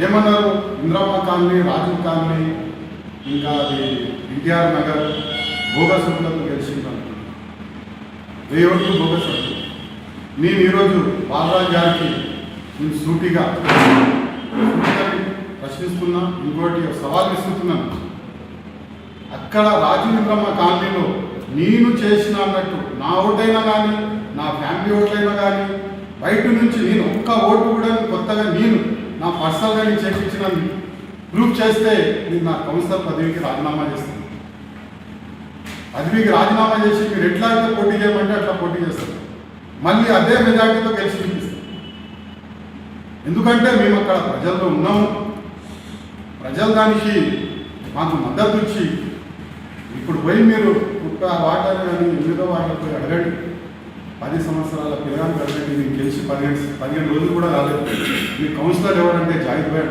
ఏమన్నారు, Indiramma colony, Rajiv colony, ఇంకా అది ఎన్టీఆర్ నగర్ భోగసులకు గెలిచింది. రేవట్లు భోగసులు. నేను ఈరోజు బాలరాజు గారికి నేను సూటిగా ప్రశ్నిస్తున్నా, ఇంకోటి సవాల్ విసురుతున్నాను. అక్కడ రాజీవ్ ఇంద్రమ్మ కాలనీలో నేను చేసిన అన్నట్టు నా ఓటైనా కానీ, నా ఫ్యామిలీ ఓట్లైనా కానీ, బయట నుంచి నేను ఒక్క ఓటు కూడా కొత్తగా నేను నా పర్సనల్గా నేను చేయించిన ప్రూఫ్ చేస్తే నేను నా కౌన్సిలర్ పదవికి రాజీనామా చేస్తాను. పదవికి రాజీనామా చేసి మీరు ఎట్లా అయితే పోటీ చేయమంటే అట్లా పోటీ చేస్తాను. మళ్ళీ అదే మెజార్టీతో గెలిచి చూపిస్తాం. ఎందుకంటే మేము అక్కడ ప్రజల్లో ఉన్నాము. ప్రజలు దానికి మాకు మద్దతు ఇచ్చి ఇప్పుడు పోయి మీరు ఒక్క వాటర్ కానీ 8వ వాటర్ పోయి అడగండి. 10 సంవత్సరాల పిల్లగానికి అడగండి. నేను గెలిచి 15 రోజులు కూడా రాలేదు. మీ కౌన్సిలర్ ఎవరంటే జాయిద్ భాయ్.